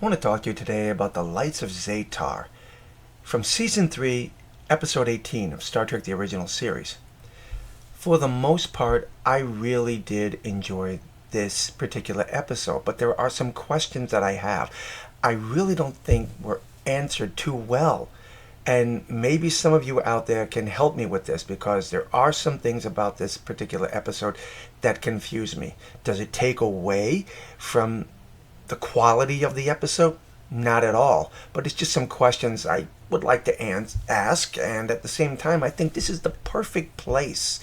I want to talk to you today about the Lights of Zetar from Season 3, Episode 18 of Star Trek The Original Series. For the most part, I really did enjoy this particular episode, but there are some questions that I have. I really don't think were answered too well. And maybe some of you out there can help me with this, because there are some things about this particular episode that confuse me. Does it take away from the quality of the episode? Not at all. But it's just some questions I would like to ask, and at the same time, I think this is the perfect place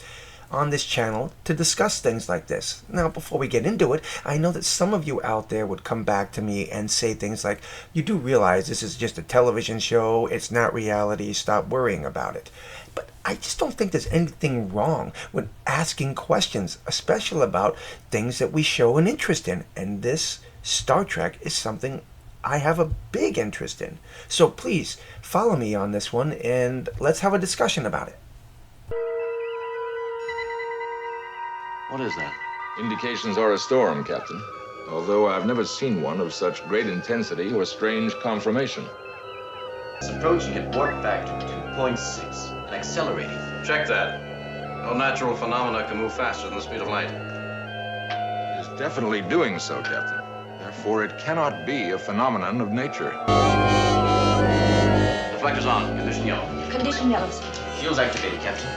on this channel to discuss things like this. Now, before we get into it, I know that some of you out there would come back to me and say things like, you do realize this is just a television show, it's not reality, stop worrying about it. But I just don't think there's anything wrong with asking questions, especially about things that we show an interest in. And this Star Trek is something I have a big interest in. So please follow me on this one and let's have a discussion about it. What is that? Indications are a storm, Captain. Although I've never seen one of such great intensity or strange conformation. It's approaching at warp factor 2.6 and accelerating. Check that. No natural phenomena can move faster than the speed of light. It is definitely doing so, Captain. Therefore, it cannot be a phenomenon of nature. Deflectors on. Condition yellow. Condition yellow, sir. Shields activated, Captain.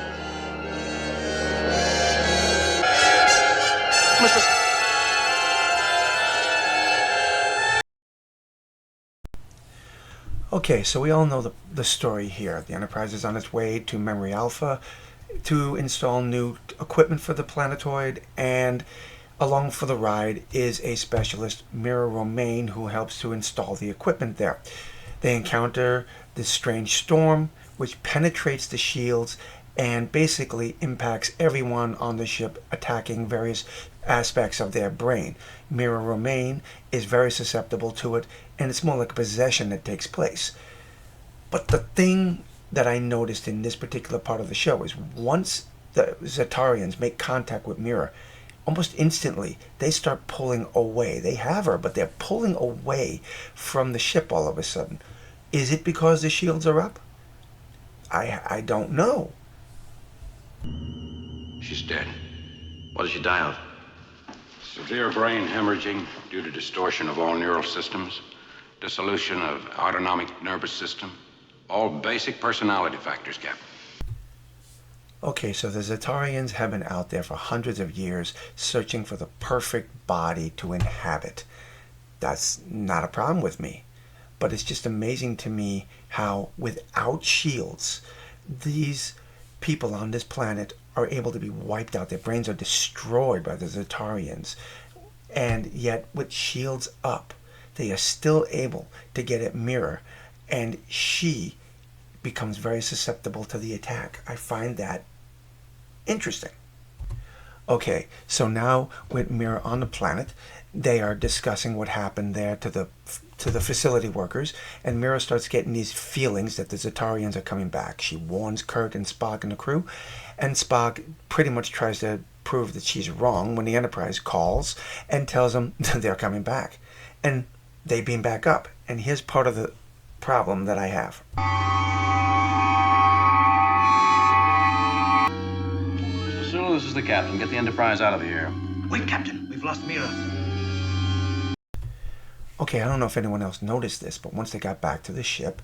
Okay, so we all know the story here. The Enterprise is on its way to Memory Alpha to install new equipment for the planetoid, and along for the ride is a specialist, Mira Romaine, who helps to install the equipment there. They encounter this strange storm, which penetrates the shields and basically impacts everyone on the ship, attacking various aspects of their brain. Mira Romaine is very susceptible to it, and it's more like a possession that takes place. But the thing that I noticed in this particular part of the show is once the Zetarians make contact with Mira, almost instantly they start pulling away. They have her, but they're pulling away from the ship all of a sudden. Is it because the shields are up? I don't know. She's dead. What did she die of? Severe brain hemorrhaging due to distortion of all neural systems, dissolution of autonomic nervous system, all basic personality factors, Captain. Okay, so the Zetarians have been out there for hundreds of years searching for the perfect body to inhabit. That's not a problem with me. But it's just amazing to me how, without shields, these people on this planet are able to be wiped out. Their brains are destroyed by the Zetarians. And yet, with shields up, they are still able to get at Mira, and she becomes very susceptible to the attack. I find that interesting. Okay, so now with Mira on the planet, they are discussing what happened there to the facility workers, and Mira starts getting these feelings that the Zetarians are coming back. She warns Kirk and Spock and the crew, and Spock pretty much tries to prove that she's wrong when the Enterprise calls and tells them they're coming back. And they beam back up. And here's part of the problem that I have. Sulu, this is the captain. Get the Enterprise out of here. Wait, Captain. We've lost Mira. Okay, I don't know if anyone else noticed this, but once they got back to the ship,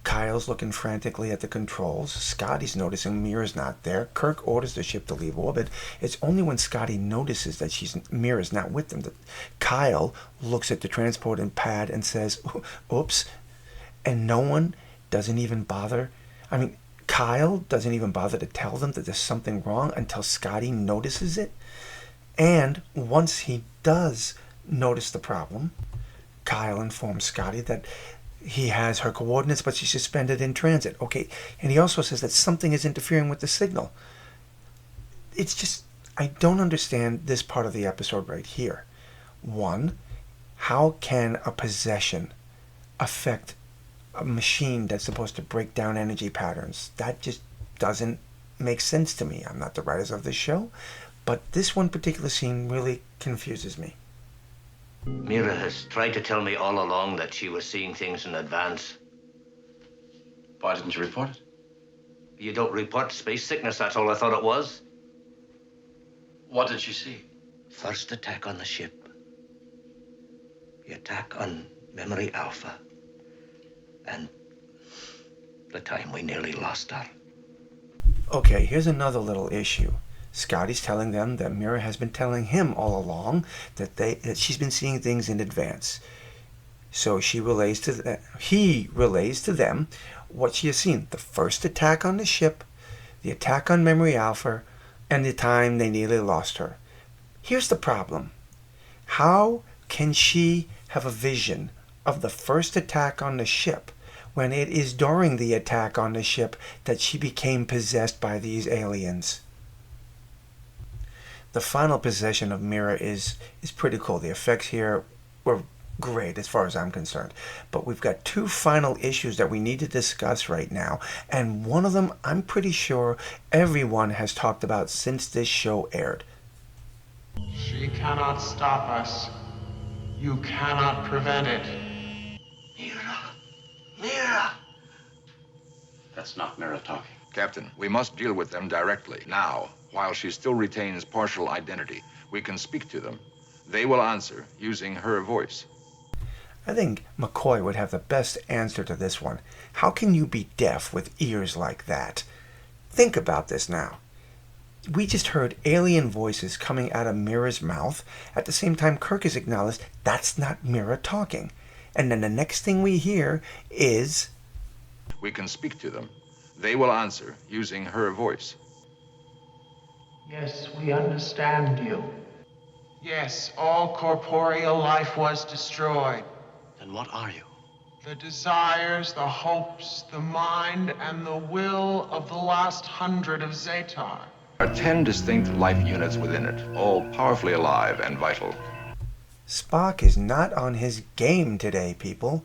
Kyle's looking frantically at the controls. Scotty's noticing Mira's not there. Kirk orders the ship to leave orbit. It's only when Scotty notices that Mira's not with them that Kyle looks at the transporting pad and says, oops. And no one doesn't even bother. I mean, Kyle doesn't even bother to tell them that there's something wrong until Scotty notices it. And once he does notice the problem, Kyle informs Scotty that he has her coordinates, but she's suspended in transit. Okay, and he also says that something is interfering with the signal. It's just, I don't understand this part of the episode right here. One, how can a possession affect a machine that's supposed to break down energy patterns? That just doesn't make sense to me. I'm not the writers of this show, but this one particular scene really confuses me. Mira has tried to tell me all along that she was seeing things in advance. Why didn't you report it? You don't report space sickness, that's all I thought it was. What did she see? First attack on the ship. The attack on Memory Alpha. And the time we nearly lost her. Okay, here's another little issue. Scotty's telling them that Mira has been telling him all along that she's been seeing things in advance. So he relays to them what she has seen. The first attack on the ship, the attack on Memory Alpha, and the time they nearly lost her. Here's the problem. How can she have a vision of the first attack on the ship when it is during the attack on the ship that she became possessed by these aliens? The final possession of Mira is pretty cool. The effects here were great as far as I'm concerned. But we've got two final issues that we need to discuss right now. And one of them I'm pretty sure everyone has talked about since this show aired. She cannot stop us. You cannot prevent it. Mira! Mira! That's not Mira talking. Captain, we must deal with them directly, now, while she still retains partial identity. We can speak to them. They will answer using her voice. I think McCoy would have the best answer to this one. How can you be deaf with ears like that? Think about this now. We just heard alien voices coming out of Mira's mouth. At the same time, Kirk has acknowledged that's not Mira talking. And then the next thing we hear is... We can speak to them. They will answer using her voice. Yes, we understand you. Yes, all corporeal life was destroyed. Then what are you? The desires, the hopes, the mind, and the will of the last 100 of Zetar. There are 10 distinct life units within it, all powerfully alive and vital. Spock is not on his game today, people.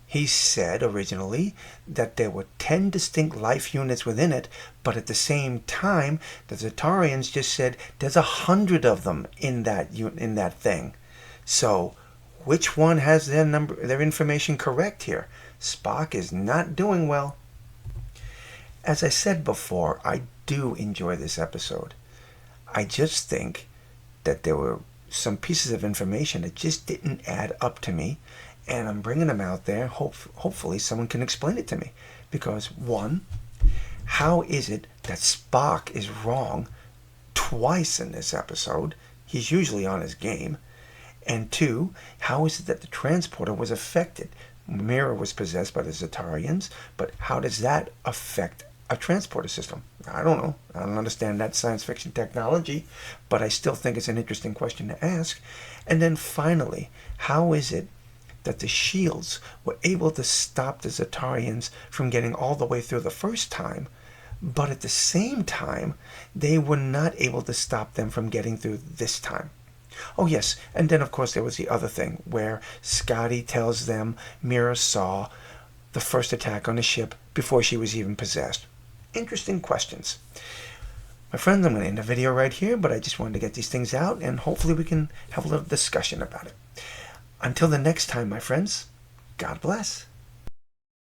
He said originally that there were 10 distinct life units within it, but at the same time, the Zetarians just said there's 100 of them in that thing. So, which one has their information correct here? Spock is not doing well. As I said before, I do enjoy this episode. I just think that there were some pieces of information that just didn't add up to me, and I'm bringing them out there. Hopefully someone can explain it to me. Because one, how is it that Spock is wrong twice in this episode? He's usually on his game. And two, how is it that the transporter was affected? Mira was possessed by the Zetarians, but how does that affect a transporter system? I don't know. I don't understand that science fiction technology, but I still think it's an interesting question to ask. And then finally, how is it that the shields were able to stop the Zetarians from getting all the way through the first time, but at the same time, they were not able to stop them from getting through this time? Oh yes, and then of course there was the other thing where Scotty tells them Mira saw the first attack on the ship before she was even possessed. Interesting questions. My friends, I'm going to end the video right here, but I just wanted to get these things out, and hopefully we can have a little discussion about it. Until the next time, my friends, God bless.